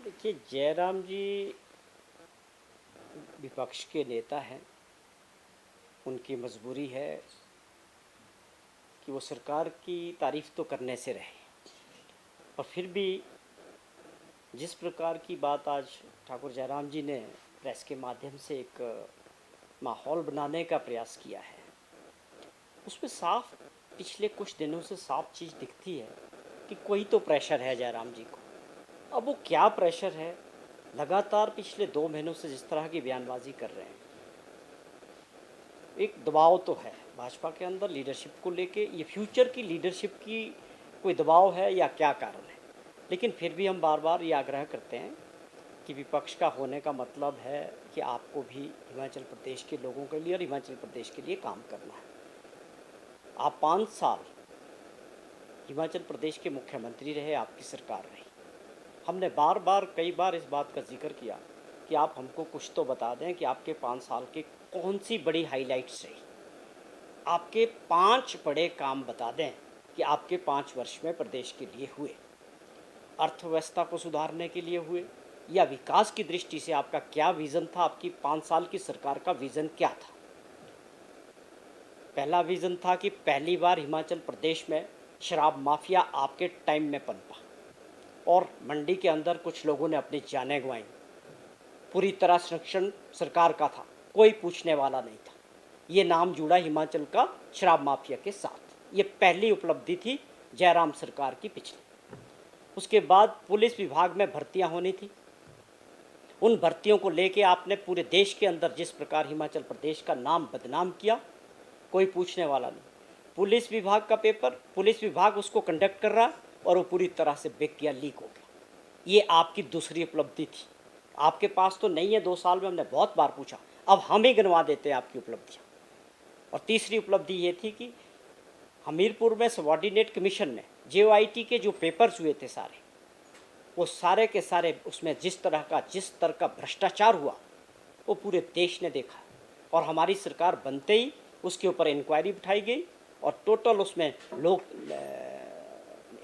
देखिए, जयराम जी विपक्ष के नेता हैं। उनकी मजबूरी है कि वो सरकार की तारीफ तो करने से रहे, और फिर भी जिस प्रकार की बात आज ठाकुर जयराम जी ने प्रेस के माध्यम से एक माहौल बनाने का प्रयास किया है, उसमें साफ पिछले कुछ दिनों से साफ चीज़ दिखती है कि कोई तो प्रेशर है जयराम जी को। अब वो क्या प्रेशर है, लगातार पिछले 2 महीनों से जिस तरह की बयानबाजी कर रहे हैं, एक दबाव तो है भाजपा के अंदर लीडरशिप को लेके। ये फ्यूचर की लीडरशिप की कोई दबाव है या क्या कारण है, लेकिन फिर भी हम बार बार ये आग्रह करते हैं कि विपक्ष का होने का मतलब है कि आपको भी हिमाचल प्रदेश के लोगों के लिए और हिमाचल प्रदेश के लिए काम करना है। आप 5 साल हिमाचल प्रदेश के मुख्यमंत्री रहे, आपकी सरकार रही। हमने बार बार कई बार इस बात का जिक्र किया कि आप हमको कुछ तो बता दें कि आपके 5 साल के कौन सी बड़ी हाईलाइट्स रही, आपके 5 बड़े काम बता दें कि आपके 5 वर्ष में प्रदेश के लिए हुए, अर्थव्यवस्था को सुधारने के लिए हुए, या विकास की दृष्टि से आपका क्या विज़न था, आपकी 5 साल की सरकार का विज़न क्या था। पहला विज़न था कि पहली बार हिमाचल प्रदेश में शराब माफिया आपके टाइम में पनपा और मंडी के अंदर कुछ लोगों ने अपनी जानें गंवाई। पूरी तरह संरक्षण सरकार का था, कोई पूछने वाला नहीं था। ये नाम जुड़ा हिमाचल का शराब माफिया के साथ। ये पहली उपलब्धि थी जयराम सरकार की पिछली। उसके बाद पुलिस विभाग में भर्तियां होनी थी। उन भर्तियों को लेके आपने पूरे देश के अंदर जिस प्रकार हिमाचल प्रदेश का नाम बदनाम किया, कोई पूछने वाला नहीं। पुलिस विभाग का पेपर, पुलिस विभाग उसको कंडक्ट कर रहा और वो पूरी तरह से बिक गया, लीक हो गया। ये आपकी दूसरी उपलब्धि थी। आपके पास तो नहीं है, 2 साल में हमने बहुत बार पूछा, अब हम ही गिनवा देते हैं आपकी उपलब्धियाँ। और तीसरी उपलब्धि ये थी कि हमीरपुर में सबॉर्डिनेट कमीशन में JOIT के जो पेपर्स हुए थे सारे, वो सारे के सारे उसमें जिस तरह का भ्रष्टाचार हुआ वो पूरे देश ने देखा। और हमारी सरकार बनते ही उसके ऊपर इंक्वायरी बिठाई गई और टोटल उसमें लोग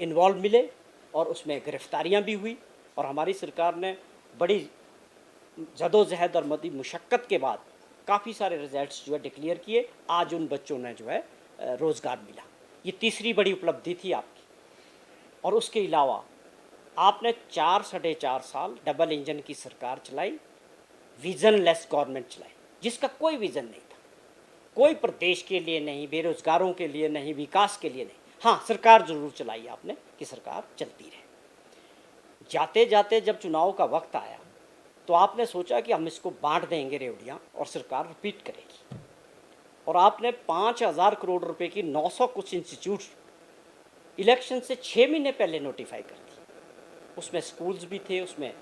इन्वॉल्व मिले और उसमें गिरफ्तारियां भी हुई। और हमारी सरकार ने बड़ी जदोजहद और मदी मुशक्क़त के बाद काफ़ी सारे रिजल्ट्स जो है डिक्लेयर किए। आज उन बच्चों ने जो है रोज़गार मिला। ये तीसरी बड़ी उपलब्धि थी आपकी। और उसके अलावा आपने 4 साढ़े 4 साल डबल इंजन की सरकार चलाई, विजनलेस गवर्नमेंट चलाई, जिसका कोई विज़न नहीं था, कोई प्रदेश के लिए नहीं, बेरोजगारों के लिए नहीं, विकास के लिए नहीं। हाँ, सरकार जरूर चलाई आपने कि सरकार चलती रहे। जाते जाते जब चुनाव का वक्त आया तो आपने सोचा कि हम इसको बांट देंगे रेवड़ियाँ और सरकार रिपीट करेगी। और आपने 5,000 करोड़ रुपए की 900 कुछ इंस्टीट्यूट इलेक्शन से 6 महीने पहले नोटिफाई कर दी। उसमें स्कूल्स भी थे, उसमें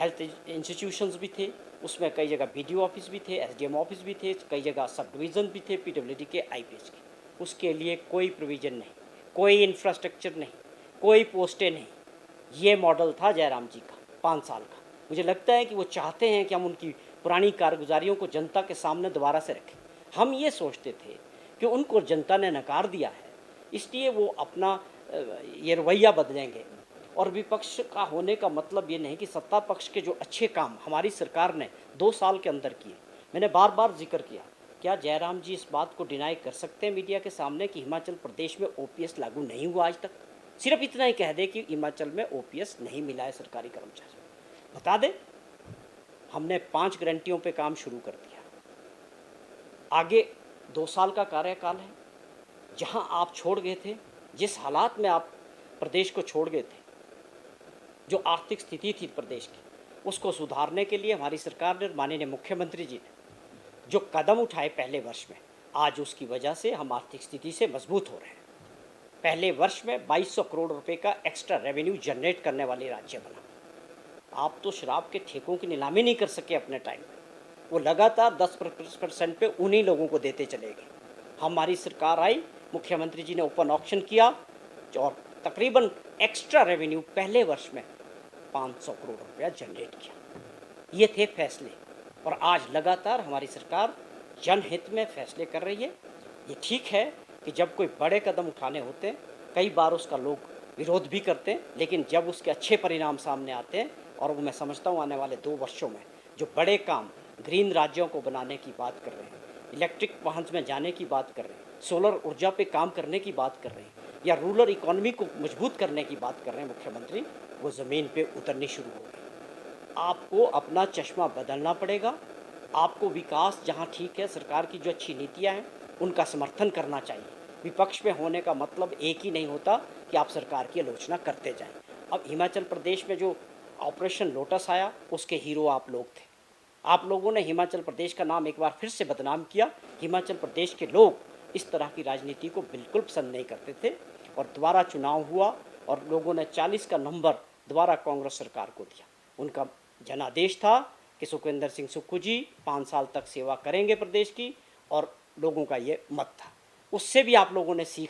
हेल्थ इंस्टीट्यूशंस भी थे, उसमें कई जगह BDO ऑफिस भी थे, SDM ऑफिस भी थे, कई जगह सब डिवीज़न भी थे, PWD के, IPS के। उसके लिए कोई प्रोविज़न नहीं, कोई इंफ्रास्ट्रक्चर नहीं, कोई पोस्टें नहीं। ये मॉडल था जयराम जी का 5 साल का। मुझे लगता है कि वो चाहते हैं कि हम उनकी पुरानी कारगुजारियों को जनता के सामने दोबारा से रखें। हम ये सोचते थे कि उनको जनता ने नकार दिया है, इसलिए वो अपना ये रवैया बदलेंगे। और विपक्ष का होने का मतलब ये नहीं कि सत्ता पक्ष के जो अच्छे काम हमारी सरकार ने 2 साल के अंदर किए। मैंने बार बार जिक्र किया, क्या जयराम जी इस बात को डिनाई कर सकते हैं मीडिया के सामने कि हिमाचल प्रदेश में OPS लागू नहीं हुआ आज तक? सिर्फ इतना ही कह दे कि हिमाचल में OPS नहीं मिला है सरकारी कर्मचारी, बता दे। हमने 5 गारंटियों पे काम शुरू कर दिया। आगे 2 साल का कार्यकाल है। जहां आप छोड़ गए थे, जिस हालात में आप प्रदेश को छोड़ गए थे, जो आर्थिक स्थिति थी प्रदेश की, उसको सुधारने के लिए हमारी सरकार ने, माननीय मुख्यमंत्री जी ने जो कदम उठाए पहले वर्ष में, आज उसकी वजह से हम आर्थिक स्थिति से मजबूत हो रहे हैं। पहले वर्ष में 2200 करोड़ रुपए का एक्स्ट्रा रेवेन्यू जनरेट करने वाले राज्य बना। आप तो शराब के ठेकों की नीलामी नहीं कर सके अपने टाइम में, वो लगातार 10% पे उन्हीं लोगों को देते चले गए। हमारी सरकार आई, मुख्यमंत्री जी ने ओपन ऑक्शन किया और तकरीबन एक्स्ट्रा रेवेन्यू पहले वर्ष में 500 करोड़ रुपया जनरेट किया। ये थे फैसले। और आज लगातार हमारी सरकार जनहित में फैसले कर रही है। ये ठीक है कि जब कोई बड़े कदम उठाने होते हैं, कई बार उसका लोग विरोध भी करते हैं, लेकिन जब उसके अच्छे परिणाम सामने आते हैं और वो मैं समझता हूँ आने वाले 2 वर्षों में जो बड़े काम ग्रीन राज्यों को बनाने की बात कर रहे हैं, इलेक्ट्रिक वाहन में जाने की बात कर रहे हैं, सोलर ऊर्जा पे काम करने की बात कर रहे हैं या रूरल इकोनॉमी को मजबूत करने की बात कर रहे हैं मुख्यमंत्री, वो ज़मीन पे उतरनी शुरू हो गई। आपको अपना चश्मा बदलना पड़ेगा। आपको विकास जहाँ ठीक है, सरकार की जो अच्छी नीतियाँ हैं उनका समर्थन करना चाहिए। विपक्ष में होने का मतलब एक ही नहीं होता कि आप सरकार की आलोचना करते जाएं। अब हिमाचल प्रदेश में जो ऑपरेशन लोटस आया उसके हीरो आप लोग थे। आप लोगों ने हिमाचल प्रदेश का नाम एक बार फिर से बदनाम किया। हिमाचल प्रदेश के लोग इस तरह की राजनीति को बिल्कुल पसंद नहीं करते थे और दोबारा चुनाव हुआ और लोगों ने 40 का नंबर दोबारा कांग्रेस सरकार को दिया। उनका जनादेश था कि सुखविंदर सिंह सुक्खू जी 5 साल तक सेवा करेंगे प्रदेश की और लोगों का ये मत था। उससे भी आप लोगों ने सीख